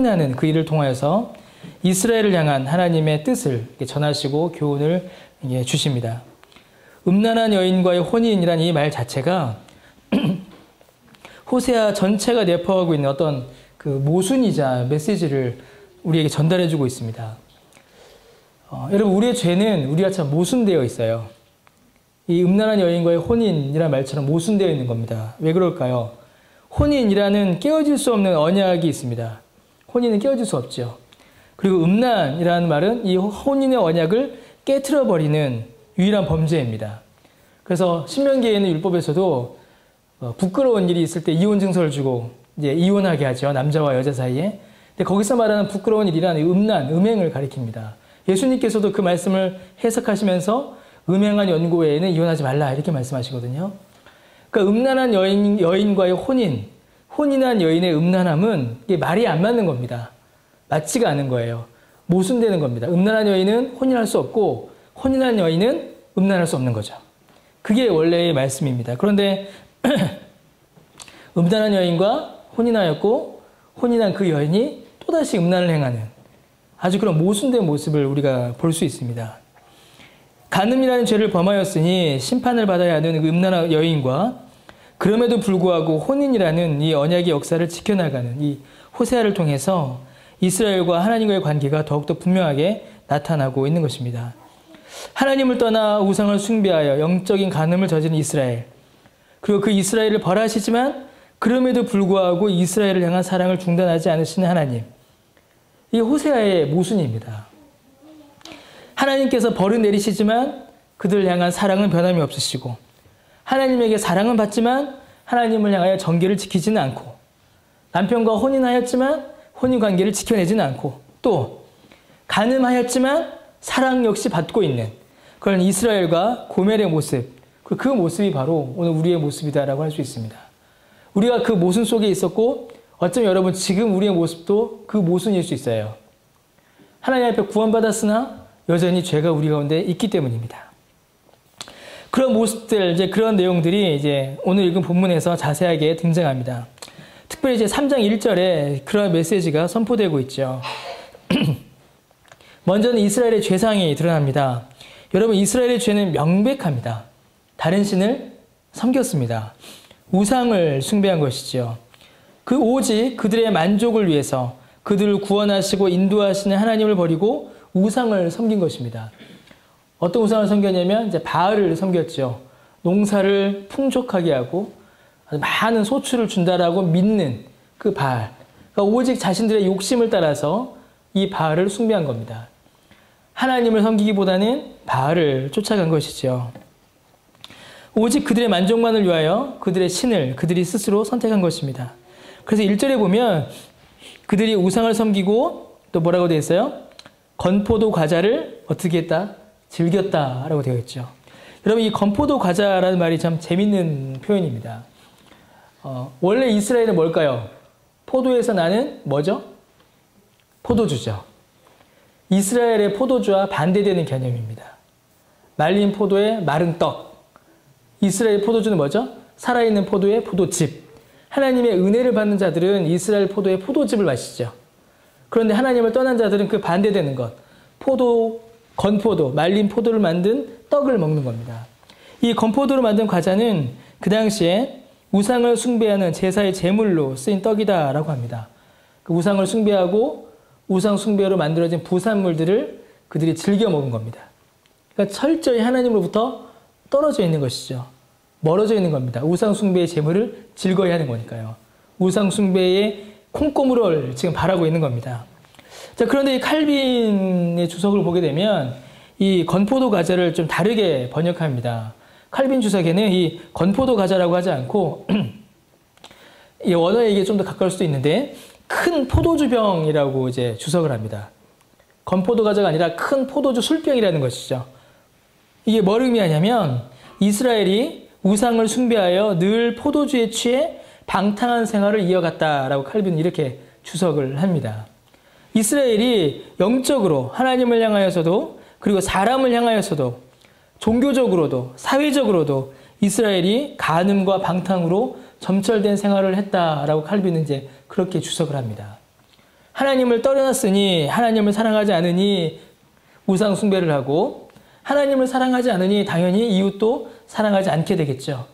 하는 그 일을 통하여서 이스라엘을 향한 하나님의 뜻을 전하시고 교훈을 주십니다. 음란한 여인과의 혼인이라는 이 말 자체가 호세아 전체가 내포하고 있는 어떤 그 모순이자 메시지를 우리에게 전달해주고 있습니다. 여러분, 우리의 죄는 우리가 참 모순되어 있어요. 이 음란한 여인과의 혼인이라는 말처럼 모순되어 있는 겁니다. 왜 그럴까요? 혼인이라는 깨어질 수 없는 언약이 있습니다. 혼인은 깨어질 수 없죠. 그리고 음란이라는 말은 이 혼인의 언약을 깨트려버리는 유일한 범죄입니다. 그래서 신명기에는 율법에서도 부끄러운 일이 있을 때 이혼 증서를 주고 이제 이혼하게 하죠. 남자와 여자 사이에. 근데 거기서 말하는 부끄러운 일이란 음란, 음행을 가리킵니다. 예수님께서도 그 말씀을 해석하시면서 음행한 연고 외에는 이혼하지 말라 이렇게 말씀하시거든요. 그러니까 음란한 여인과의 혼인한 여인의 음란함은 이게 말이 안 맞는 겁니다. 맞지가 않은 거예요. 모순되는 겁니다. 음란한 여인은 혼인할 수 없고 혼인한 여인은 음란할 수 없는 거죠. 그게 원래의 말씀입니다. 그런데 음란한 여인과 혼인하였고 혼인한 그 여인이 또다시 음란을 행하는 아주 그런 모순된 모습을 우리가 볼 수 있습니다. 간음이라는 죄를 범하였으니 심판을 받아야 하는 그 음란한 여인과 그럼에도 불구하고 혼인이라는 이 언약의 역사를 지켜나가는 이 호세아를 통해서 이스라엘과 하나님과의 관계가 더욱더 분명하게 나타나고 있는 것입니다. 하나님을 떠나 우상을 숭배하여 영적인 간음을 저지른 이스라엘, 그리고 그 이스라엘을 벌하시지만 그럼에도 불구하고 이스라엘을 향한 사랑을 중단하지 않으시는 하나님, 이 호세아의 모순입니다. 하나님께서 벌은 내리시지만 그들을 향한 사랑은 변함이 없으시고 하나님에게 사랑은 받지만 하나님을 향하여 정계를 지키지는 않고 남편과 혼인하였지만 혼인관계를 지켜내지는 않고 또 간음하였지만 사랑 역시 받고 있는 그런 이스라엘과 고멜의 모습, 그 모습이 바로 오늘 우리의 모습이다라고 할 수 있습니다. 우리가 그 모순 속에 있었고 어쩌면 여러분 지금 우리의 모습도 그 모순일 수 있어요. 하나님 앞에 구원받았으나 여전히 죄가 우리 가운데 있기 때문입니다. 그런 모습들, 이제 그런 내용들이 이제 오늘 읽은 본문에서 자세하게 등장합니다. 특별히 이제 3장 1절에 그런 메시지가 선포되고 있죠. 먼저는 이스라엘의 죄상이 드러납니다. 여러분, 이스라엘의 죄는 명백합니다. 다른 신을 섬겼습니다. 우상을 숭배한 것이죠. 그 오직 그들의 만족을 위해서 그들을 구원하시고 인도하시는 하나님을 버리고 우상을 섬긴 것입니다. 어떤 우상을 섬겼냐면 이제 바알을 섬겼죠. 농사를 풍족하게 하고 많은 소출을 준다라고 믿는 그 바알. 그러니까 오직 자신들의 욕심을 따라서 이 바알을 숭배한 겁니다. 하나님을 섬기기보다는 바알을 쫓아간 것이죠. 오직 그들의 만족만을 위하여 그들의 신을 그들이 스스로 선택한 것입니다. 그래서 1절에 보면 그들이 우상을 섬기고 또 뭐라고 되어 있어요? 건포도 과자를 어떻게 했다? 즐겼다라고 되어 있죠. 여러분, 이 건포도 과자라는 말이 참 재밌는 표현입니다. 원래 이스라엘은 뭘까요? 포도에서 나는 뭐죠? 포도주죠. 이스라엘의 포도주와 반대되는 개념입니다. 말린 포도에 마른 떡. 이스라엘 포도주는 뭐죠? 살아있는 포도의 포도즙. 하나님의 은혜를 받는 자들은 이스라엘 포도의 포도즙을 마시죠. 그런데 하나님을 떠난 자들은 그 반대되는 것. 건포도, 말린 포도를 만든 떡을 먹는 겁니다. 이 건포도로 만든 과자는 그 당시에 우상을 숭배하는 제사의 제물로 쓰인 떡이다라고 합니다. 그 우상을 숭배하고 우상 숭배로 만들어진 부산물들을 그들이 즐겨 먹은 겁니다. 그러니까 철저히 하나님으로부터 떨어져 있는 것이죠. 멀어져 있는 겁니다. 우상 숭배의 제물을 즐거이 하는 거니까요. 우상 숭배의 콩고물을 지금 바라고 있는 겁니다. 자, 그런데 이 칼빈의 주석을 보게 되면 이 건포도 과자를 좀 다르게 번역합니다. 칼빈 주석에는 이 건포도 과자라고 하지 않고 이 원어에 이게 좀 더 가까울 수도 있는데 큰 포도주병이라고 이제 주석을 합니다. 건포도 과자가 아니라 큰 포도주 술병이라는 것이죠. 이게 뭘 의미하냐면 이스라엘이 우상을 숭배하여 늘 포도주에 취해 방탕한 생활을 이어갔다라고 칼빈은 이렇게 주석을 합니다. 이스라엘이 영적으로 하나님을 향하여서도 그리고 사람을 향하여서도 종교적으로도 사회적으로도 이스라엘이 간음과 방탕으로 점철된 생활을 했다라고 칼빈은 이제 그렇게 주석을 합니다. 하나님을 떠나놨으니 하나님을 사랑하지 않으니 우상 숭배를 하고 하나님을 사랑하지 않으니 당연히 이웃도 사랑하지 않게 되겠죠.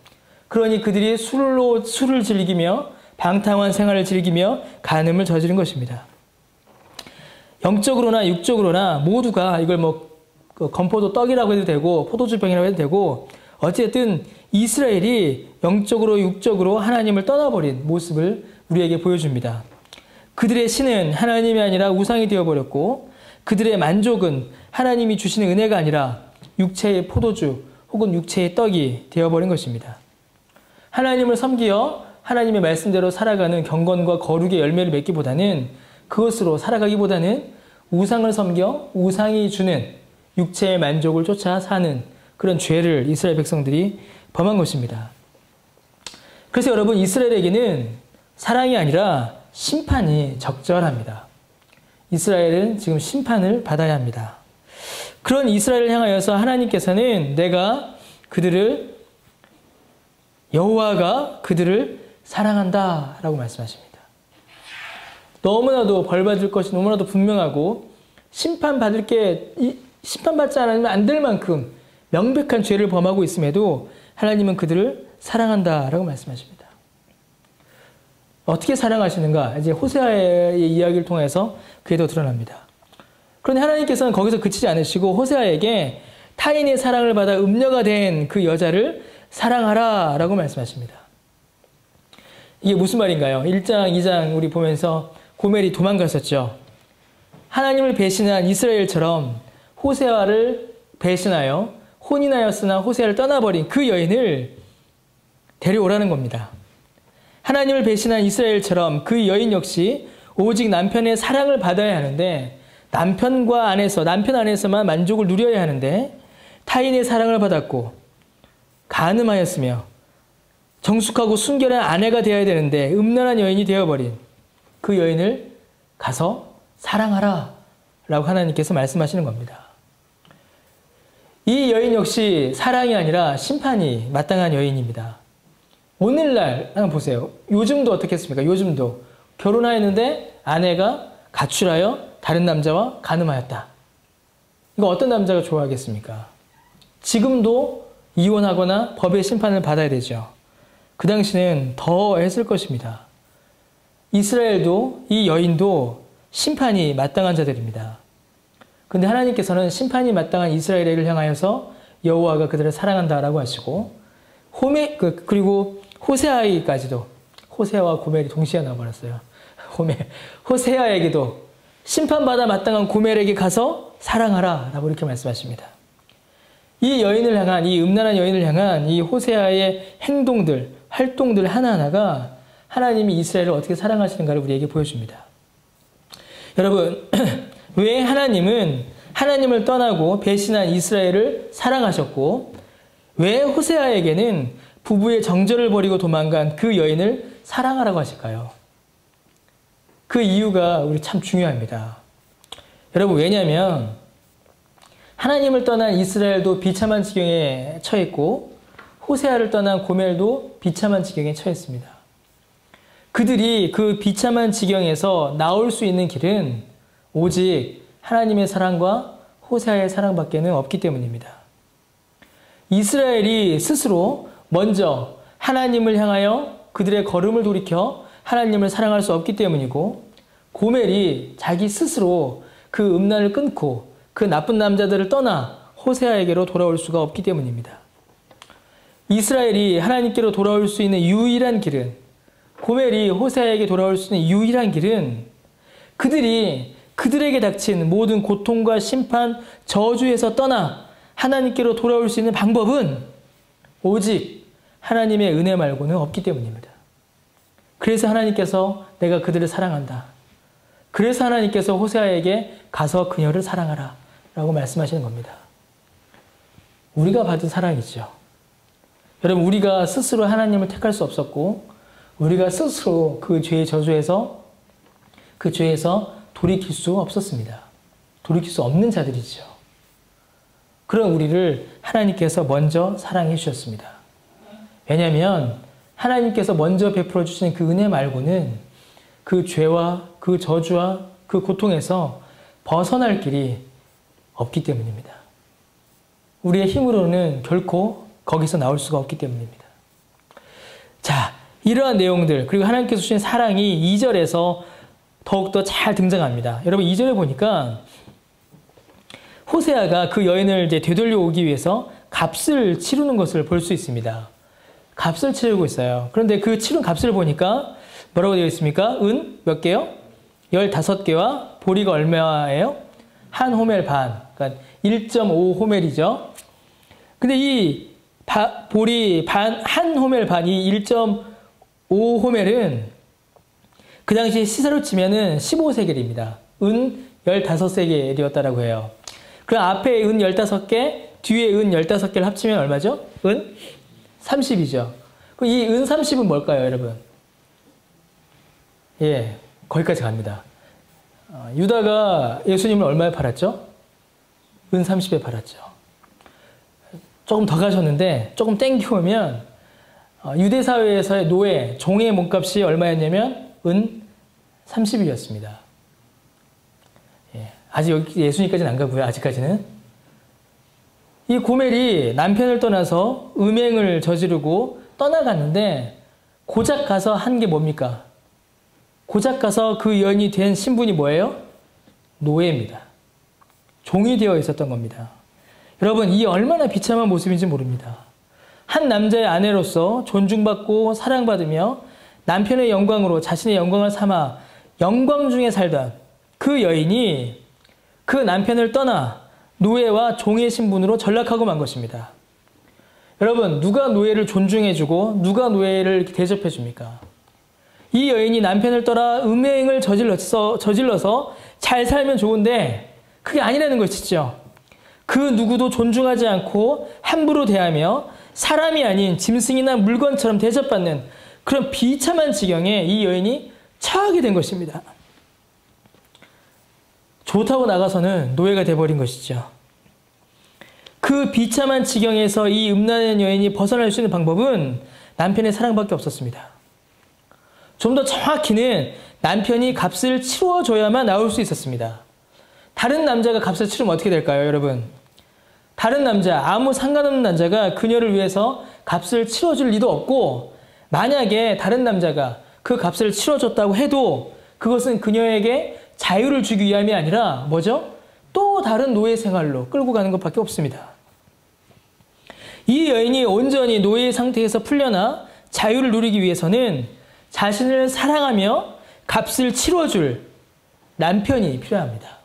그러니 그들이 술을 즐기며 방탕한 생활을 즐기며 간음을 저지른 것입니다. 영적으로나 육적으로나 모두가 이걸 건포도 떡이라고 해도 되고 포도주병이라고 해도 되고 어쨌든 이스라엘이 영적으로 육적으로 하나님을 떠나버린 모습을 우리에게 보여줍니다. 그들의 신은 하나님이 아니라 우상이 되어버렸고 그들의 만족은 하나님이 주시는 은혜가 아니라 육체의 포도주 혹은 육체의 떡이 되어버린 것입니다. 하나님을 섬기어 하나님의 말씀대로 살아가는 경건과 거룩의 열매를 맺기보다는 그것으로 살아가기보다는 우상을 섬겨 우상이 주는 육체의 만족을 쫓아 사는 그런 죄를 이스라엘 백성들이 범한 것입니다. 그래서 여러분 이스라엘에게는 사랑이 아니라 심판이 적절합니다. 이스라엘은 지금 심판을 받아야 합니다. 그런 이스라엘을 향하여서 하나님께서는 여호와가 그들을 사랑한다 라고 말씀하십니다. 너무나도 벌받을 것이 너무나도 분명하고 심판받지 않으면 안 될 만큼 명백한 죄를 범하고 있음에도 하나님은 그들을 사랑한다라고 말씀하십니다. 어떻게 사랑하시는가? 이제 호세아의 이야기를 통해서 그게 더 드러납니다. 그런데 하나님께서는 거기서 그치지 않으시고 호세아에게 타인의 사랑을 받아 음녀가 된 그 여자를 사랑하라 라고 말씀하십니다. 이게 무슨 말인가요? 1장, 2장 우리 보면서 고멜이 도망갔었죠. 하나님을 배신한 이스라엘처럼 호세아를 배신하여 혼인하였으나 호세아를 떠나버린 그 여인을 데려오라는 겁니다. 하나님을 배신한 이스라엘처럼 그 여인 역시 오직 남편의 사랑을 받아야 하는데 남편 안에서만 만족을 누려야 하는데 타인의 사랑을 받았고 간음하였으며 정숙하고 순결한 아내가 되어야 되는데 음란한 여인이 되어버린 그 여인을 가서 사랑하라 라고 하나님께서 말씀하시는 겁니다. 이 여인 역시 사랑이 아니라 심판이 마땅한 여인입니다. 오늘날 한번 보세요. 요즘도 어떻겠습니까? 요즘도 결혼하였는데 아내가 가출하여 다른 남자와 간음하였다. 이거 어떤 남자가 좋아하겠습니까? 지금도 이혼하거나 법의 심판을 받아야 되죠. 그 당시는 더 했을 것입니다. 이스라엘도 이 여인도 심판이 마땅한 자들입니다. 그런데 하나님께서는 심판이 마땅한 이스라엘을 향하여서 여호와가 그들을 사랑한다라고 하시고 그리고 호세아에게까지도 호세아와 고멜이 동시에 나와버렸어요. 호세아에게도 심판받아 마땅한 고멜에게 가서 사랑하라 라고 이렇게 말씀하십니다. 이 여인을 향한 이 음란한 여인을 향한 이 호세아의 행동들 활동들 하나하나가 하나님이 이스라엘을 어떻게 사랑하시는가를 우리에게 보여줍니다. 여러분 왜 하나님은 하나님을 떠나고 배신한 이스라엘을 사랑하셨고 왜 호세아에게는 부부의 정절을 버리고 도망간 그 여인을 사랑하라고 하실까요? 그 이유가 우리 참 중요합니다. 여러분 왜냐하면 하나님을 떠난 이스라엘도 비참한 지경에 처했고 호세아를 떠난 고멜도 비참한 지경에 처했습니다. 그들이 그 비참한 지경에서 나올 수 있는 길은 오직 하나님의 사랑과 호세아의 사랑밖에는 없기 때문입니다. 이스라엘이 스스로 먼저 하나님을 향하여 그들의 걸음을 돌이켜 하나님을 사랑할 수 없기 때문이고 고멜이 자기 스스로 그 음란을 끊고 그 나쁜 남자들을 떠나 호세아에게로 돌아올 수가 없기 때문입니다. 이스라엘이 하나님께로 돌아올 수 있는 유일한 길은 고멜이 호세아에게 돌아올 수 있는 유일한 길은 그들이 그들에게 닥친 모든 고통과 심판, 저주에서 떠나 하나님께로 돌아올 수 있는 방법은 오직 하나님의 은혜 말고는 없기 때문입니다. 그래서 하나님께서 내가 그들을 사랑한다. 그래서 하나님께서 호세아에게 가서 그녀를 사랑하라 라고 말씀하시는 겁니다. 우리가 받은 사랑이죠. 여러분 우리가 스스로 하나님을 택할 수 없었고 우리가 스스로 그 죄의 저주에서 그 죄에서 돌이킬 수 없었습니다. 돌이킬 수 없는 자들이죠. 그런 우리를 하나님께서 먼저 사랑해 주셨습니다. 왜냐하면 하나님께서 먼저 베풀어 주신 그 은혜 말고는 그 죄와 그 저주와 그 고통에서 벗어날 길이 없기 때문입니다. 우리의 힘으로는 결코 거기서 나올 수가 없기 때문입니다. 자, 이러한 내용들, 그리고 하나님께서 주신 사랑이 2절에서 더욱더 잘 등장합니다. 여러분 2절에 보니까 호세아가 그 여인을 이제 되돌려 오기 위해서 값을 치르는 것을 볼 수 있습니다. 값을 치르고 있어요. 그런데 그 치른 값을 보니까 뭐라고 되어 있습니까? 은 몇 개요? 15개와 보리가 얼마예요? 한 호멜 반. 그러니까 1.5호멜이죠. 근데 이 보리 한 호멜 반이 1.5호멜은 그 당시 시세로 치면은 15세겔입니다. 은 15세겔이었다라고 해요. 그럼 앞에 은 15개, 뒤에 은 15개를 합치면 얼마죠? 은 30이죠. 그럼 이 은 30은 뭘까요, 여러분? 예, 거기까지 갑니다. 유다가 예수님을 얼마에 팔았죠? 은 30에 팔았죠. 조금 더 가셨는데 조금 땡겨오면 유대 사회에서의 노예, 종의 몸값이 얼마였냐면 은 30이었습니다. 예, 아직 여기 예수님까지는 안 가고요. 아직까지는. 이 고멜이 남편을 떠나서 음행을 저지르고 떠나갔는데 고작 가서 한 게 뭡니까? 고작 가서 그 여인이 된 신분이 뭐예요? 노예입니다. 종이 되어 있었던 겁니다. 여러분, 이 얼마나 비참한 모습인지 모릅니다. 한 남자의 아내로서 존중받고 사랑받으며 남편의 영광으로 자신의 영광을 삼아 영광 중에 살던 그 여인이 그 남편을 떠나 노예와 종의 신분으로 전락하고 만 것입니다. 여러분, 누가 노예를 존중해주고 누가 노예를 이렇게 대접해줍니까? 이 여인이 남편을 떠나 음행을 저질러서 잘 살면 좋은데 그게 아니라는 것이죠. 그 누구도 존중하지 않고 함부로 대하며 사람이 아닌 짐승이나 물건처럼 대접받는 그런 비참한 지경에 이 여인이 처하게 된 것입니다. 좋다고 나가서는 노예가 돼버린 것이죠. 그 비참한 지경에서 이 음란한 여인이 벗어날 수 있는 방법은 남편의 사랑밖에 없었습니다. 좀 더 정확히는 남편이 값을 치러줘야만 나올 수 있었습니다. 다른 남자가 값을 치르면 어떻게 될까요, 여러분? 다른 남자, 아무 상관없는 남자가 그녀를 위해서 값을 치러줄 리도 없고, 만약에 다른 남자가 그 값을 치러줬다고 해도 그것은 그녀에게 자유를 주기 위함이 아니라 뭐죠? 또 다른 노예 생활로 끌고 가는 것밖에 없습니다. 이 여인이 온전히 노예의 상태에서 풀려나 자유를 누리기 위해서는 자신을 사랑하며 값을 치러줄 남편이 필요합니다.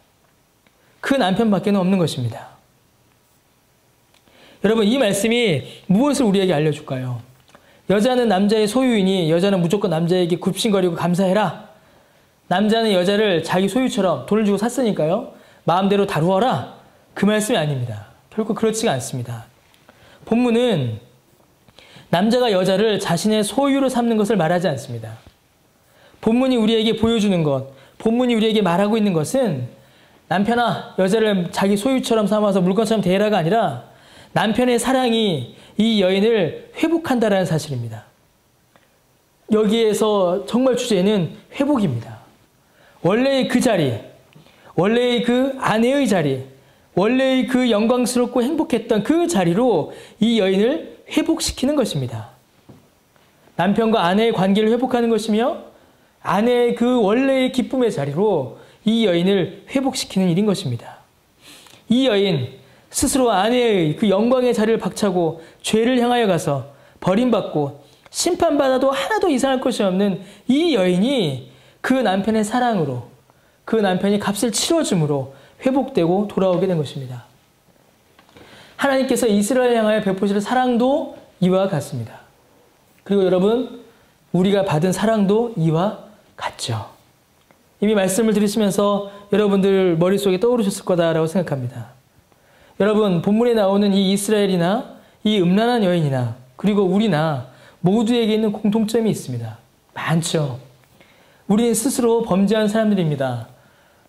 그 남편밖에 없는 것입니다. 여러분, 이 말씀이 무엇을 우리에게 알려줄까요? 여자는 남자의 소유이니 여자는 무조건 남자에게 굽신거리고 감사해라. 남자는 여자를 자기 소유처럼 돈을 주고 샀으니까요, 마음대로 다루어라. 그 말씀이 아닙니다. 결코 그렇지가 않습니다. 본문은 남자가 여자를 자신의 소유로 삼는 것을 말하지 않습니다. 본문이 우리에게 보여주는 것, 본문이 우리에게 말하고 있는 것은 남편아, 여자를 자기 소유처럼 삼아서 물건처럼 대해라가 아니라 남편의 사랑이 이 여인을 회복한다라는 사실입니다. 여기에서 정말 주제는 회복입니다. 원래의 그 자리, 원래의 그 아내의 자리, 원래의 그 영광스럽고 행복했던 그 자리로 이 여인을 회복시키는 것입니다. 남편과 아내의 관계를 회복하는 것이며 아내의 그 원래의 기쁨의 자리로 이 여인을 회복시키는 일인 것입니다. 이 여인 스스로 아내의 그 영광의 자리를 박차고 죄를 향하여 가서 버림받고 심판받아도 하나도 이상할 것이 없는 이 여인이 그 남편의 사랑으로, 그 남편이 값을 치러줌으로 회복되고 돌아오게 된 것입니다. 하나님께서 이스라엘 향하여 베푸실 사랑도 이와 같습니다. 그리고 여러분, 우리가 받은 사랑도 이와 같죠. 이미 말씀을 들으시면서 여러분들 머릿속에 떠오르셨을 거다라고 생각합니다. 여러분, 본문에 나오는 이 이스라엘이나 이 음란한 여인이나 그리고 우리나 모두에게 있는 공통점이 있습니다. 많죠. 우리는 스스로 범죄한 사람들입니다.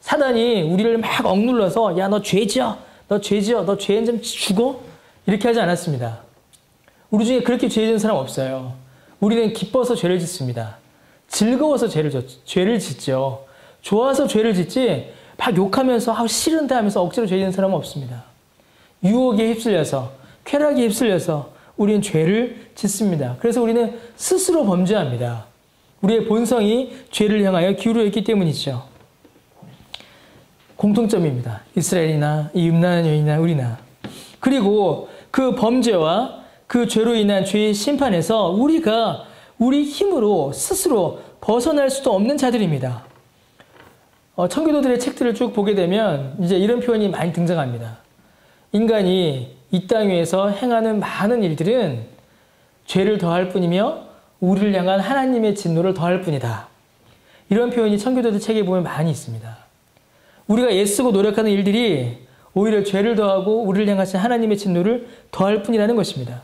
사단이 우리를 막 억눌러서 야, 너 죄지어, 너 죄지어, 너 죄인 좀 죽어? 이렇게 하지 않았습니다. 우리 중에 그렇게 죄 지은 사람 없어요. 우리는 기뻐서 죄를 짓습니다. 즐거워서 죄를 짓죠. 좋아서 죄를 짓지 막 욕하면서 싫은데 하면서 억지로 죄 짓는 사람은 없습니다. 유혹에 휩쓸려서, 쾌락에 휩쓸려서 우리는 죄를 짓습니다. 그래서 우리는 스스로 범죄합니다. 우리의 본성이 죄를 향하여 기울어 있기 때문이죠. 공통점입니다. 이스라엘이나 이 음란한 여인이나 우리나. 그리고 그 범죄와 그 죄로 인한 죄의 심판에서 우리가 우리 힘으로 스스로 벗어날 수도 없는 자들입니다. 청교도들의 책들을 쭉 보게 되면 이제 이런 표현이 많이 등장합니다. 인간이 이 땅 위에서 행하는 많은 일들은 죄를 더할 뿐이며 우리를 향한 하나님의 진노를 더할 뿐이다. 이런 표현이 청교도들 책에 보면 많이 있습니다. 우리가 애쓰고 노력하는 일들이 오히려 죄를 더하고 우리를 향하신 하나님의 진노를 더할 뿐이라는 것입니다.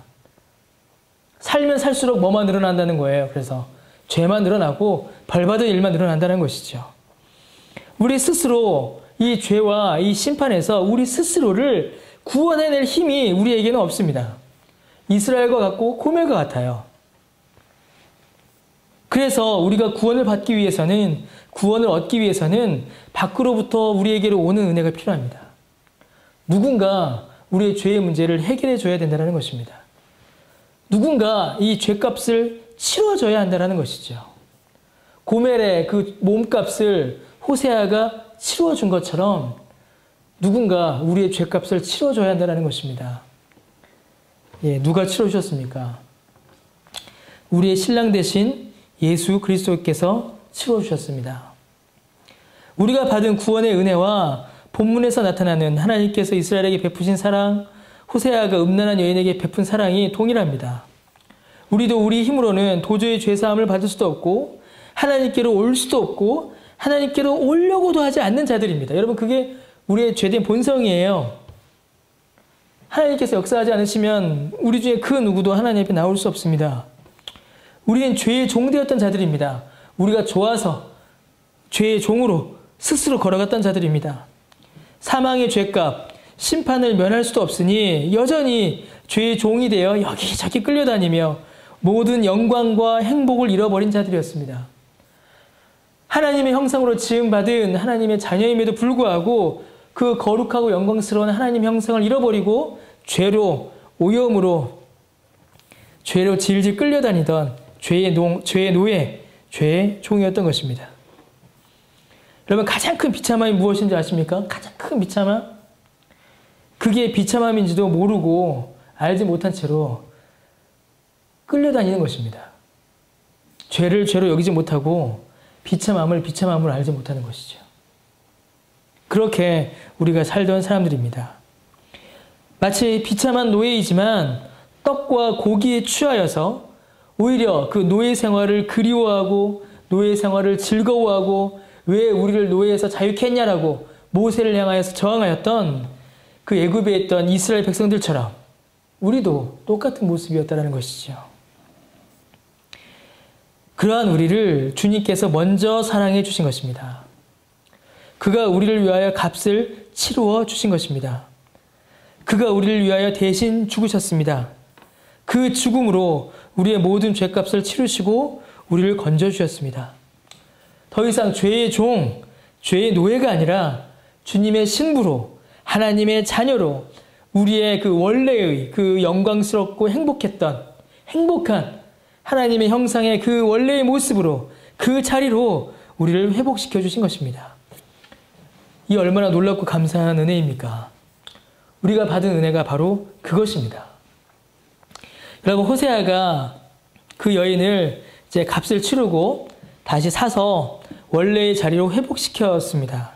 살면 살수록 뭐만 늘어난다는 거예요. 그래서 죄만 늘어나고 벌받을 일만 늘어난다는 것이죠. 우리 스스로 이 죄와 이 심판에서 우리 스스로를 구원해낼 힘이 우리에게는 없습니다. 이스라엘과 같고 고멜과 같아요. 그래서 우리가 구원을 받기 위해서는, 구원을 얻기 위해서는 밖으로부터 우리에게로 오는 은혜가 필요합니다. 누군가 우리의 죄의 문제를 해결해 줘야 된다는 것입니다. 누군가 이 죄값을 치러줘야 한다는 것이죠. 고멜의 그 몸값을 호세아가 치러준 것처럼 누군가 우리의 죄값을 치러줘야 한다는 것입니다. 예, 누가 치러주셨습니까? 우리의 신랑 대신 예수 그리스도께서 치러주셨습니다. 우리가 받은 구원의 은혜와 본문에서 나타나는 하나님께서 이스라엘에게 베푸신 사랑, 호세아가 음란한 여인에게 베푼 사랑이 동일합니다. 우리도 우리 힘으로는 도저히 죄사함을 받을 수도 없고 하나님께로 올 수도 없고 하나님께로 오려고도 하지 않는 자들입니다. 여러분, 그게 우리의 죄된 본성이에요. 하나님께서 역사하지 않으시면 우리 중에 그 누구도 하나님 앞에 나올 수 없습니다. 우리는 죄의 종되었던 자들입니다. 우리가 좋아서 죄의 종으로 스스로 걸어갔던 자들입니다. 사망의 죄값, 심판을 면할 수도 없으니 여전히 죄의 종이 되어 여기저기 끌려다니며 모든 영광과 행복을 잃어버린 자들이었습니다. 하나님의 형상으로 지음받은 하나님의 자녀임에도 불구하고 그 거룩하고 영광스러운 하나님 형상을 잃어버리고 죄로, 오염으로, 죄로 질질 끌려다니던 죄의 노예, 죄의 종이었던 것입니다. 여러분, 가장 큰 비참함이 무엇인지 아십니까? 가장 큰 비참함? 그게 비참함인지도 모르고 알지 못한 채로 끌려다니는 것입니다. 죄를 죄로 여기지 못하고 비참함을 비참함으로 알지 못하는 것이죠. 그렇게 우리가 살던 사람들입니다. 마치 비참한 노예이지만 떡과 고기에 취하여서 오히려 그 노예 생활을 그리워하고 노예 생활을 즐거워하고 왜 우리를 노예에서 자유케 했냐라고 모세를 향하여서 저항하였던 그 애굽에 있던 이스라엘 백성들처럼 우리도 똑같은 모습이었다는 것이죠. 그러한 우리를 주님께서 먼저 사랑해 주신 것입니다. 그가 우리를 위하여 값을 치루어 주신 것입니다. 그가 우리를 위하여 대신 죽으셨습니다. 그 죽음으로 우리의 모든 죄값을 치르시고 우리를 건져주셨습니다. 더 이상 죄의 종, 죄의 노예가 아니라 주님의 신부로, 하나님의 자녀로 우리의 그 원래의 그 영광스럽고 행복한 하나님의 형상의 그 원래의 모습으로 그 자리로 우리를 회복시켜 주신 것입니다. 이 얼마나 놀랍고 감사한 은혜입니까? 우리가 받은 은혜가 바로 그것입니다. 여러분, 호세아가 그 여인을 이제 값을 치르고 다시 사서 원래의 자리로 회복시켰습니다.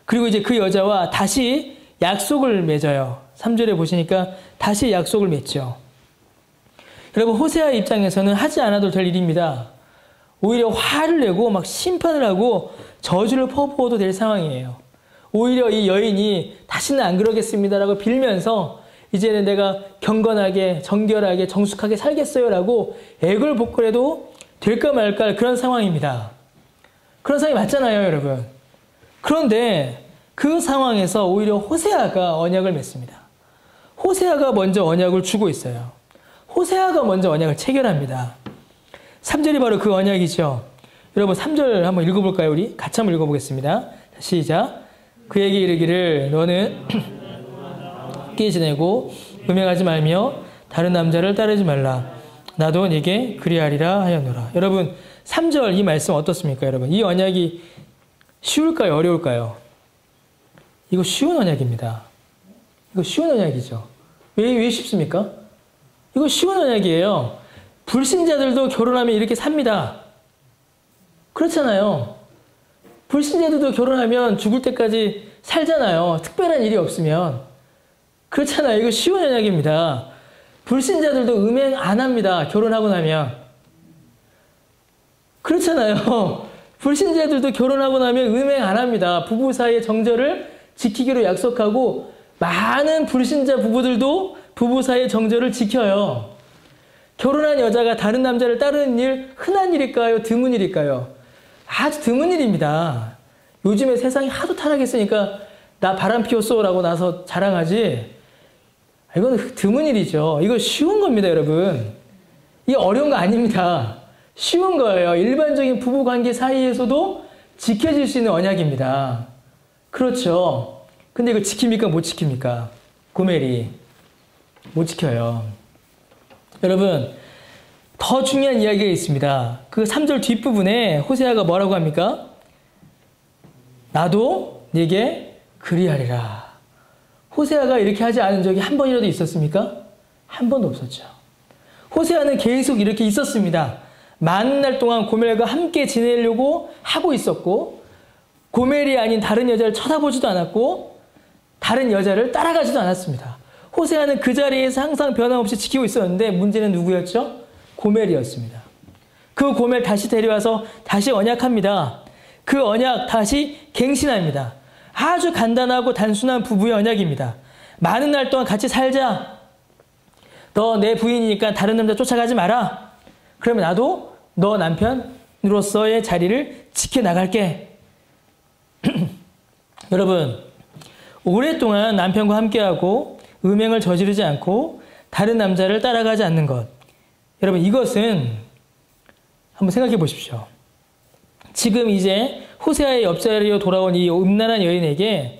그리고 이제 그 여자와 다시 약속을 맺어요. 3절에 보시니까 다시 약속을 맺죠. 여러분, 호세아 입장에서는 하지 않아도 될 일입니다. 오히려 화를 내고 막 심판을 하고 저주를 퍼부어도 될 상황이에요. 오히려 이 여인이 다시는 안 그러겠습니다라고 빌면서 이제는 내가 경건하게, 정결하게, 정숙하게 살겠어요라고 애걸복걸해도 될까 말까 그런 상황입니다. 그런 상황이 맞잖아요, 여러분. 그런데 그 상황에서 오히려 호세아가 언약을 맺습니다. 호세아가 먼저 언약을 주고 있어요. 호세아가 먼저 언약을 체결합니다. 3절이 바로 그 언약이죠. 여러분 3절 한번 읽어볼까요? 우리 같이 한번 읽어보겠습니다. 시작. 그에게 이르기를 너는 함께 지내고 음행하지 말며 다른 남자를 따르지 말라. 나도 네게 그리하리라 하였노라. 여러분 3절 이 말씀 어떻습니까? 여러분 이 언약이 쉬울까요? 어려울까요? 이거 쉬운 언약입니다. 이거 쉬운 언약이죠. 왜 쉽습니까? 이거 쉬운 언약이에요. 불신자들도 결혼하면 이렇게 삽니다. 그렇잖아요. 불신자들도 결혼하면 죽을 때까지 살잖아요. 특별한 일이 없으면. 그렇잖아요. 이거 쉬운 언약입니다. 불신자들도 음행 안 합니다. 결혼하고 나면. 그렇잖아요. 불신자들도 결혼하고 나면 음행 안 합니다. 부부 사이의 정절을 지키기로 약속하고 많은 불신자 부부들도 부부 사이의 정절을 지켜요. 결혼한 여자가 다른 남자를 따르는 일 흔한 일일까요? 드문 일일까요? 아주 드문 일입니다. 요즘에 세상이 하도 타락했으니까 나 바람 피웠어 라고 나서 자랑하지. 이건 드문 일이죠. 이거 쉬운 겁니다, 여러분. 이게 어려운 거 아닙니다. 쉬운 거예요. 일반적인 부부관계 사이에서도 지켜질 수 있는 언약입니다. 그렇죠. 근데 이거 지킵니까? 못 지킵니까? 고멜이. 못 지켜요. 여러분, 더 중요한 이야기가 있습니다. 그 3절 뒷부분에 호세아가 뭐라고 합니까? 나도 네게 그리하리라. 호세아가 이렇게 하지 않은 적이 한 번이라도 있었습니까? 한 번도 없었죠. 호세아는 계속 이렇게 있었습니다. 많은 날 동안 고멜과 함께 지내려고 하고 있었고 고멜이 아닌 다른 여자를 쳐다보지도 않았고 다른 여자를 따라가지도 않았습니다. 호세아는 그 자리에서 항상 변함없이 지키고 있었는데 문제는 누구였죠? 고멜이었습니다. 그 고멜 다시 데려와서 다시 언약합니다. 그 언약 다시 갱신합니다. 아주 간단하고 단순한 부부의 언약입니다. 많은 날 동안 같이 살자. 너 내 부인이니까 다른 남자 쫓아가지 마라. 그러면 나도 너 남편으로서의 자리를 지켜나갈게. 여러분, 오랫동안 남편과 함께하고 음행을 저지르지 않고 다른 남자를 따라가지 않는 것. 여러분, 이것은 한번 생각해 보십시오. 지금 이제 호세아의 옆자리로 돌아온 이 음란한 여인에게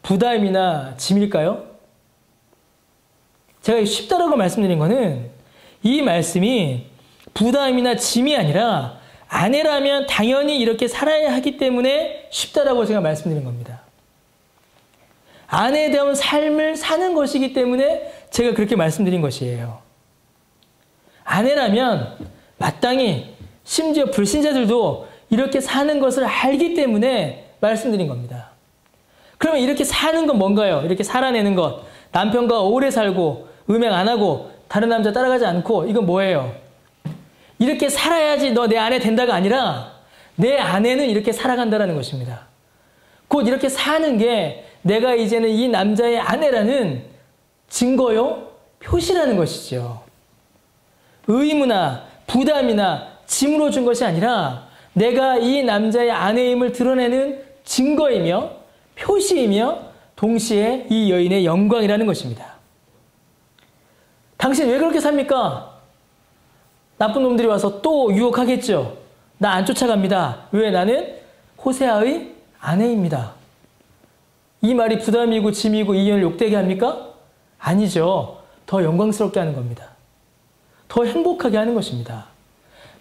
부담이나 짐일까요? 제가 쉽다라고 말씀드린 거는 이 말씀이 부담이나 짐이 아니라 아내라면 당연히 이렇게 살아야 하기 때문에 쉽다라고 제가 말씀드린 겁니다. 아내에 대한 삶을 사는 것이기 때문에 제가 그렇게 말씀드린 것이에요. 아내라면 마땅히 심지어 불신자들도 이렇게 사는 것을 알기 때문에 말씀드린 겁니다. 그러면 이렇게 사는 건 뭔가요? 이렇게 살아내는 것. 남편과 오래 살고 음행 안 하고 다른 남자 따라가지 않고 이건 뭐예요? 이렇게 살아야지 너 내 아내 된다가 아니라 내 아내는 이렇게 살아간다는 것입니다. 곧 이렇게 사는 게 내가 이제는 이 남자의 아내라는 증거요? 표시라는 것이죠. 의무나 부담이나 짐으로 준 것이 아니라 내가 이 남자의 아내임을 드러내는 증거이며 표시이며 동시에 이 여인의 영광이라는 것입니다. 당신 왜 그렇게 삽니까? 나쁜 놈들이 와서 또 유혹하겠죠. 나 안 쫓아갑니다. 왜? 나는 호세아의 아내입니다. 이 말이 부담이고 짐이고 이 여인을 욕되게 합니까? 아니죠. 더 영광스럽게 하는 겁니다. 더 행복하게 하는 것입니다.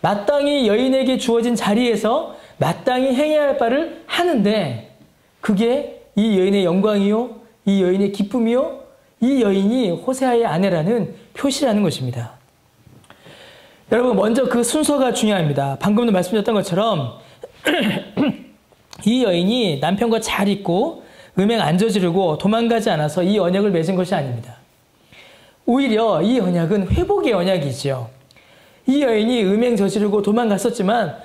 마땅히 여인에게 주어진 자리에서 마땅히 행해야 할 바를 하는데 그게 이 여인의 영광이요, 이 여인의 기쁨이요, 이 여인이 호세아의 아내라는 표시라는 것입니다. 여러분, 먼저 그 순서가 중요합니다. 방금도 말씀드렸던 것처럼 이 여인이 남편과 잘 있고 음행 안 저지르고 도망가지 않아서 이 언약을 맺은 것이 아닙니다. 오히려 이 언약은 회복의 언약이죠. 이 여인이 음행 저지르고 도망갔었지만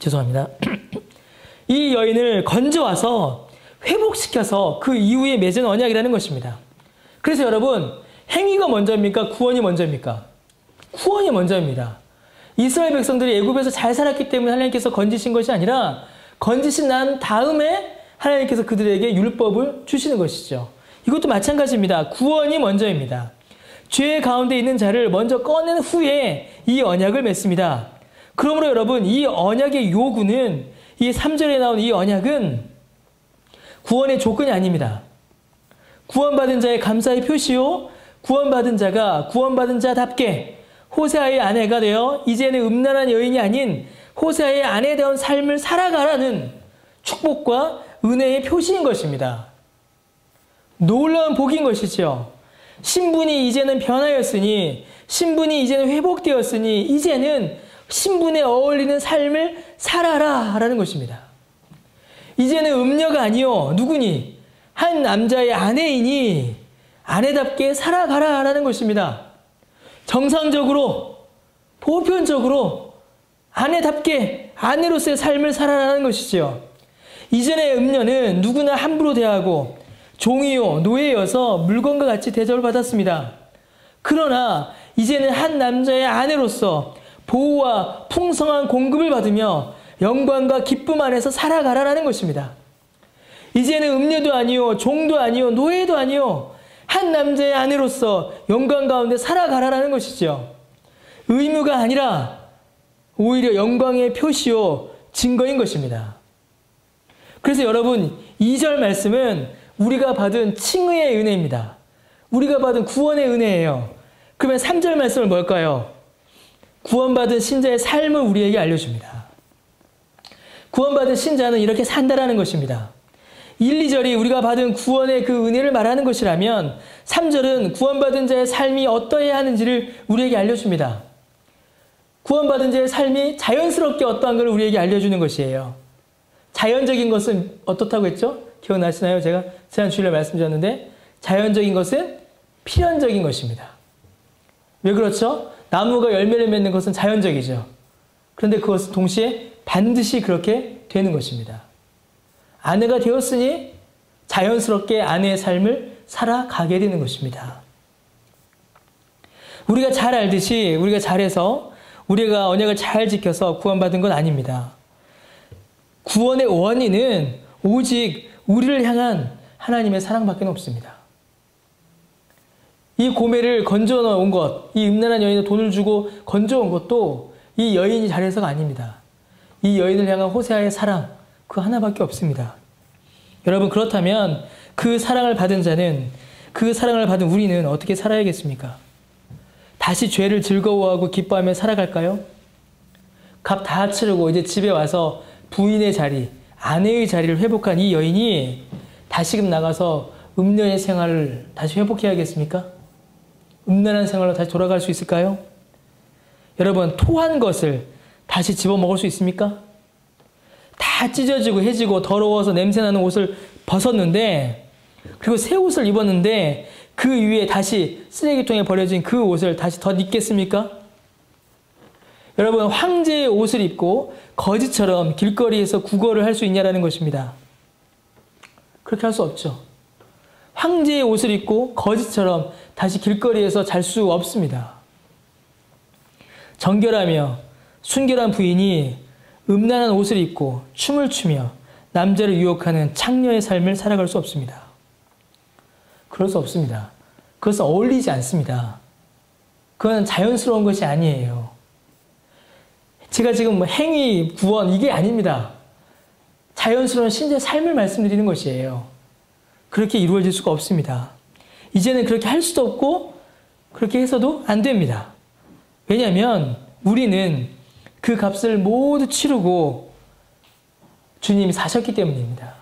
죄송합니다. 이 여인을 건져와서 회복시켜서 그 이후에 맺은 언약이라는 것입니다. 그래서 여러분, 행위가 먼저입니까? 구원이 먼저입니까? 구원이 먼저입니다. 이스라엘 백성들이 애굽에서 잘 살았기 때문에 하나님께서 건지신 것이 아니라 건지신 난 다음에 하나님께서 그들에게 율법을 주시는 것이죠. 이것도 마찬가지입니다. 구원이 먼저입니다. 죄 가운데 있는 자를 먼저 꺼낸 후에 이 언약을 맺습니다. 그러므로 여러분, 이 언약의 요구는, 이 3절에 나온 이 언약은 구원의 조건이 아닙니다. 구원받은 자의 감사의 표시요, 구원받은 자가 구원받은 자답게 호세아의 아내가 되어 이제는 음란한 여인이 아닌 호세아의 아내다운 삶을 살아가라는 축복과 은혜의 표시인 것입니다. 놀라운 복인 것이죠. 신분이 이제는 변하였으니, 신분이 이제는 회복되었으니 이제는 신분에 어울리는 삶을 살아라 라는 것입니다. 이제는 음녀가 아니요, 누구니? 한 남자의 아내이니 아내답게 살아가라 라는 것입니다. 정상적으로, 보편적으로 아내답게 아내로서의 삶을 살아라는 것이죠. 이전의 음녀는 누구나 함부로 대하고 종이요, 노예여서 물건과 같이 대접을 받았습니다. 그러나 이제는 한 남자의 아내로서 보호와 풍성한 공급을 받으며 영광과 기쁨 안에서 살아가라는 것입니다. 이제는 음녀도 아니요, 종도 아니요, 노예도 아니요, 한 남자의 아내로서 영광 가운데 살아가라는 것이죠. 의무가 아니라 오히려 영광의 표시요, 증거인 것입니다. 그래서 여러분, 2절 말씀은 우리가 받은 칭의의 은혜입니다. 우리가 받은 구원의 은혜예요. 그러면 3절 말씀은 뭘까요? 구원받은 신자의 삶을 우리에게 알려줍니다. 구원받은 신자는 이렇게 산다라는 것입니다. 1, 2절이 우리가 받은 구원의 그 은혜를 말하는 것이라면 3절은 구원받은 자의 삶이 어떠해야 하는지를 우리에게 알려줍니다. 구원받은 자의 삶이 자연스럽게 어떠한 걸 우리에게 알려주는 것이에요. 자연적인 것은 어떻다고 했죠? 기억나시나요? 제가 지난 주일에 말씀드렸는데 자연적인 것은 필연적인 것입니다. 왜 그렇죠? 나무가 열매를 맺는 것은 자연적이죠. 그런데 그것은 동시에 반드시 그렇게 되는 것입니다. 아내가 되었으니 자연스럽게 아내의 삶을 살아가게 되는 것입니다. 우리가 잘 알듯이 우리가 잘해서 우리가 언약을 잘 지켜서 구원받은 건 아닙니다. 구원의 원인은 오직 우리를 향한 하나님의 사랑밖에 없습니다. 이 고매를 건져놓은 것, 이 음란한 여인의 돈을 주고 건져온 것도 이 여인이 잘해서가 아닙니다. 이 여인을 향한 호세아의 사랑, 그 하나밖에 없습니다. 여러분, 그렇다면 그 사랑을 받은 자는, 그 사랑을 받은 우리는 어떻게 살아야겠습니까? 다시 죄를 즐거워하고 기뻐하며 살아갈까요? 값 다 치르고 이제 집에 와서 부인의 자리, 아내의 자리를 회복한 이 여인이 다시금 나가서 음녀의 생활을 다시 회복해야겠습니까? 음란한 생활로 다시 돌아갈 수 있을까요? 여러분, 토한 것을 다시 집어먹을 수 있습니까? 다 찢어지고 해지고 더러워서 냄새나는 옷을 벗었는데, 그리고 새 옷을 입었는데 그 위에 다시 쓰레기통에 버려진 그 옷을 다시 덧 입겠습니까? 여러분, 황제의 옷을 입고 거지처럼 길거리에서 구걸을 할 수 있냐라는 것입니다. 그렇게 할 수 없죠. 황제의 옷을 입고 거지처럼 다시 길거리에서 잘 수 없습니다. 정결하며 순결한 부인이 음란한 옷을 입고 춤을 추며 남자를 유혹하는 창녀의 삶을 살아갈 수 없습니다. 그럴 수 없습니다. 그것은 어울리지 않습니다. 그건 자연스러운 것이 아니에요. 제가 지금 행위, 구원 이게 아닙니다. 자연스러운 신자의 삶을 말씀드리는 것이에요. 그렇게 이루어질 수가 없습니다. 이제는 그렇게 할 수도 없고 그렇게 해서도 안 됩니다. 왜냐하면 우리는 그 값을 모두 치르고 주님이 사셨기 때문입니다.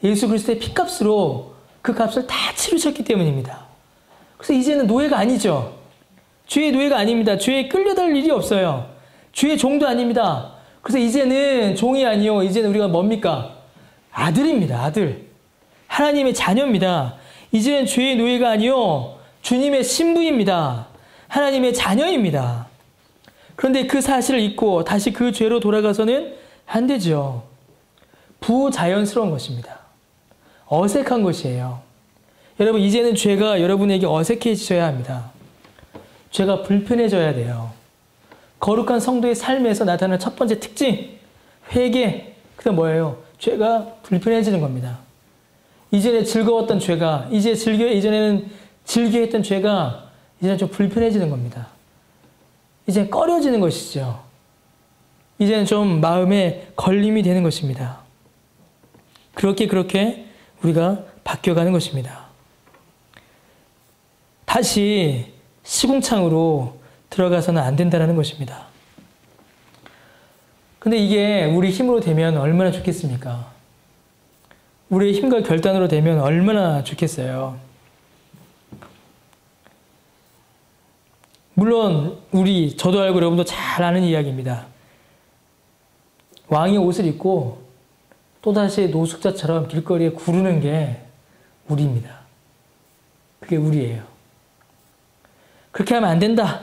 예수 그리스도의 피값으로 그 값을 다 치르셨기 때문입니다. 그래서 이제는 노예가 아니죠. 죄의 노예가 아닙니다. 죄에 끌려다닐 일이 없어요. 죄의 종도 아닙니다. 그래서 이제는 종이 아니요, 이제는 우리가 뭡니까? 아들입니다. 아들. 하나님의 자녀입니다. 이제는 죄의 노예가 아니요, 주님의 신부입니다. 하나님의 자녀입니다. 그런데 그 사실을 잊고 다시 그 죄로 돌아가서는 안 되죠. 부자연스러운 것입니다. 어색한 것이에요. 여러분, 이제는 죄가 여러분에게 어색해져야 합니다. 죄가 불편해져야 돼요. 거룩한 성도의 삶에서 나타나는 첫 번째 특징, 회개, 그다음 뭐예요? 죄가 불편해지는 겁니다. 이전에 즐거웠던 죄가, 이전에는 즐겨했던 죄가 이제는 좀 불편해지는 겁니다. 이제 꺼려지는 것이죠. 이제는 좀 마음에 걸림이 되는 것입니다. 그렇게 우리가 바뀌어가는 것입니다. 다시 시궁창으로 들어가서는 안 된다는 것입니다. 근데 이게 우리 힘으로 되면 얼마나 좋겠습니까? 우리의 힘과 결단으로 되면 얼마나 좋겠어요. 물론 저도 알고 여러분도 잘 아는 이야기입니다. 왕이 옷을 입고 또다시 노숙자처럼 길거리에 구르는 게 우리입니다. 그게 우리예요. 그렇게 하면 안 된다.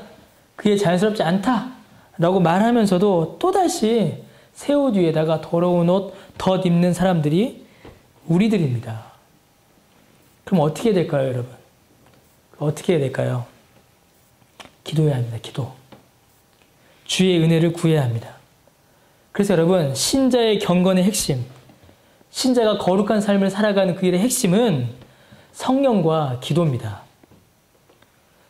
그게 자연스럽지 않다. 라고 말하면서도 또다시 새 옷 위에다가 더러운 옷 덧 입는 사람들이 우리들입니다. 그럼 어떻게 해야 될까요, 여러분? 어떻게 해야 될까요? 기도해야 합니다. 기도. 주의 은혜를 구해야 합니다. 그래서 여러분, 신자의 경건의 핵심, 신자가 거룩한 삶을 살아가는 그 일의 핵심은 성령과 기도입니다.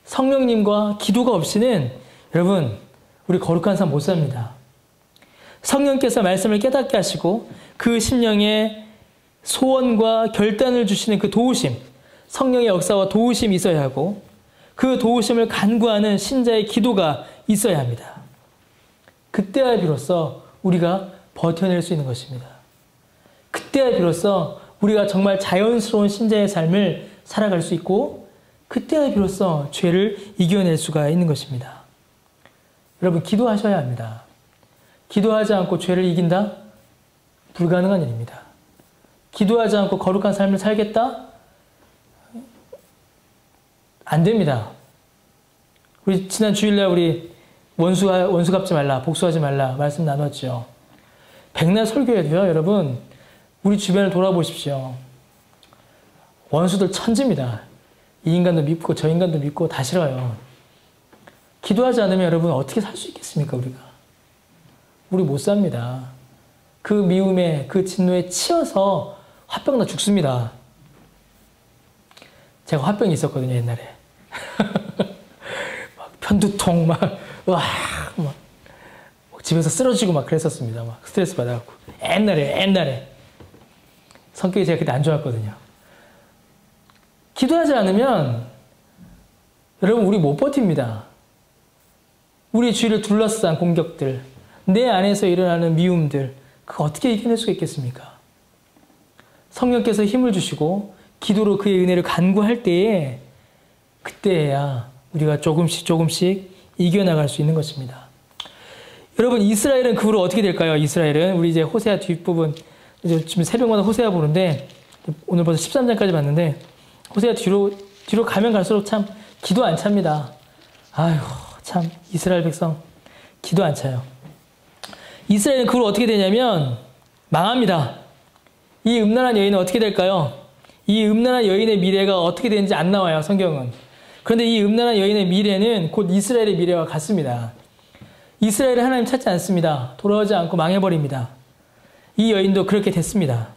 성령님과 기도가 없이는 여러분, 우리 거룩한 삶 못 삽니다. 성령께서 말씀을 깨닫게 하시고 그 심령에 소원과 결단을 주시는 그 도우심, 성령의 역사와 도우심이 있어야 하고 그 도우심을 간구하는 신자의 기도가 있어야 합니다. 그때야 비로소 우리가 버텨낼 수 있는 것입니다. 그때야 비로소 우리가 정말 자연스러운 신자의 삶을 살아갈 수 있고 그때야 비로소 죄를 이겨낼 수가 있는 것입니다. 여러분, 기도하셔야 합니다. 기도하지 않고 죄를 이긴다? 불가능한 일입니다. 기도하지 않고 거룩한 삶을 살겠다? 안 됩니다. 우리 지난 주일날 우리 원수 갚지 말라, 복수하지 말라 말씀 나눴죠. 백날 설교해도요, 여러분, 우리 주변을 돌아보십시오. 원수들 천지입니다. 이 인간도 믿고 저 인간도 믿고 다 싫어요. 기도하지 않으면 여러분 어떻게 살 수 있겠습니까, 우리가? 우리 못 삽니다. 그 미움에, 그 진노에 치여서 화병 나 죽습니다. 제가 화병이 있었거든요, 옛날에. 막 편두통, 막 집에서 쓰러지고 막 그랬었습니다. 막 스트레스 받아갖고. 옛날에. 성격이 제가 그때 안 좋았거든요. 기도하지 않으면 여러분, 우리 못 버팁니다. 우리 주위를 둘러싼 공격들, 내 안에서 일어나는 미움들, 그거 어떻게 이겨낼 수가 있겠습니까? 성령께서 힘을 주시고 기도로 그의 은혜를 간구할 때에 그때야 우리가 조금씩 이겨나갈 수 있는 것입니다. 여러분, 이스라엘은 그 후로 어떻게 될까요? 이스라엘은 우리 이제 호세아 뒷부분, 이제 지금 새벽마다 호세아 보는데 오늘 벌써 13장까지 봤는데 호세아 뒤로 가면 갈수록 참 기도 안 찹니다. 아휴, 참 이스라엘 백성 기도 안 차요. 이스라엘은 그 후로 어떻게 되냐면 망합니다. 이 음란한 여인은 어떻게 될까요? 이 음란한 여인의 미래가 어떻게 되는지 안 나와요, 성경은. 그런데 이 음란한 여인의 미래는 곧 이스라엘의 미래와 같습니다. 이스라엘은 하나님 찾지 않습니다. 돌아오지 않고 망해버립니다. 이 여인도 그렇게 됐습니다.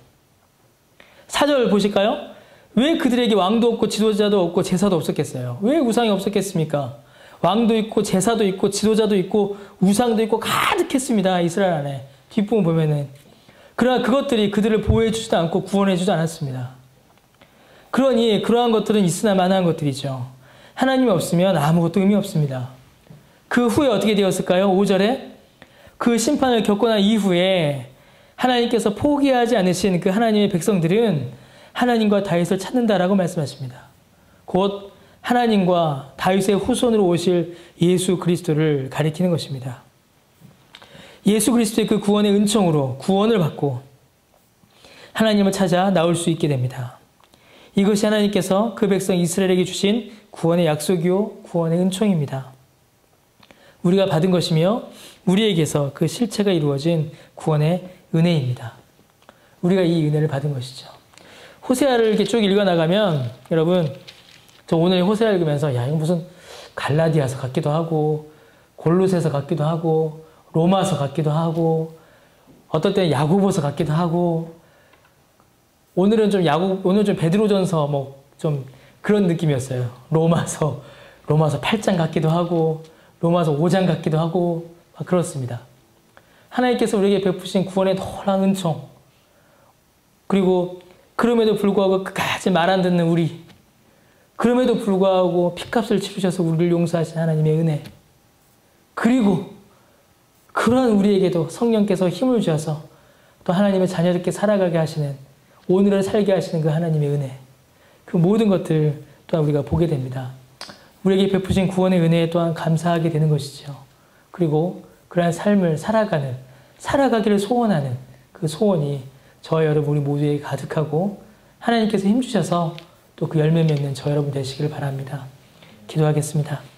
4절 보실까요? 왜 그들에게 왕도 없고 지도자도 없고 제사도 없었겠어요? 왜 우상이 없었겠습니까? 왕도 있고 제사도 있고 지도자도 있고 우상도 있고 가득했습니다. 이스라엘 안에. 뒷부분 보면은. 그러나 그것들이 그들을 보호해주지도 않고 구원해주지 않았습니다. 그러니 그러한 것들은 있으나 마나한 것들이죠. 하나님이 없으면 아무것도 의미 없습니다. 그 후에 어떻게 되었을까요? 5절에 그 심판을 겪고 난 이후에 하나님께서 포기하지 않으신 그 하나님의 백성들은 하나님과 다윗을 찾는다라고 말씀하십니다. 곧 하나님과 다윗의 후손으로 오실 예수 그리스도를 가리키는 것입니다. 예수 그리스도의 그 구원의 은총으로 구원을 받고 하나님을 찾아 나올 수 있게 됩니다. 이것이 하나님께서 그 백성 이스라엘에게 주신 구원의 약속이요 구원의 은총입니다. 우리가 받은 것이며 우리에게서 그 실체가 이루어진 구원의 은혜입니다. 우리가 이 은혜를 받은 것이죠. 호세아를 이렇게 쭉 읽어나가면 여러분, 저 오늘 호세아 읽으면서 야, 이거 무슨 갈라디아서 같기도 하고 골로새서 같기도 하고 로마서 같기도 하고 어떨 때는 야고보서 같기도 하고 오늘은 좀 베드로전서 뭐 좀 그런 느낌이었어요. 로마서 8장 같기도 하고 로마서 5장 같기도 하고 막 그렇습니다. 하나님께서 우리에게 베푸신 구원의 놀라운 은총, 그리고 그럼에도 불구하고 끝까지 말 안 듣는 우리, 그럼에도 불구하고 핏값을 치르셔서 우리를 용서하신 하나님의 은혜, 그리고 그러한 우리에게도 성령께서 힘을 주셔서 또 하나님의 자녀답게 살아가게 하시는, 오늘을 살게 하시는 그 하나님의 은혜, 그 모든 것들 또한 우리가 보게 됩니다. 우리에게 베푸신 구원의 은혜에 또한 감사하게 되는 것이죠. 그리고 그러한 삶을 살아가기를 소원하는 그 소원이 저와 여러분 우리 모두에게 가득하고 하나님께서 힘주셔서 또 그 열매 맺는 저 여러분 되시기를 바랍니다. 기도하겠습니다.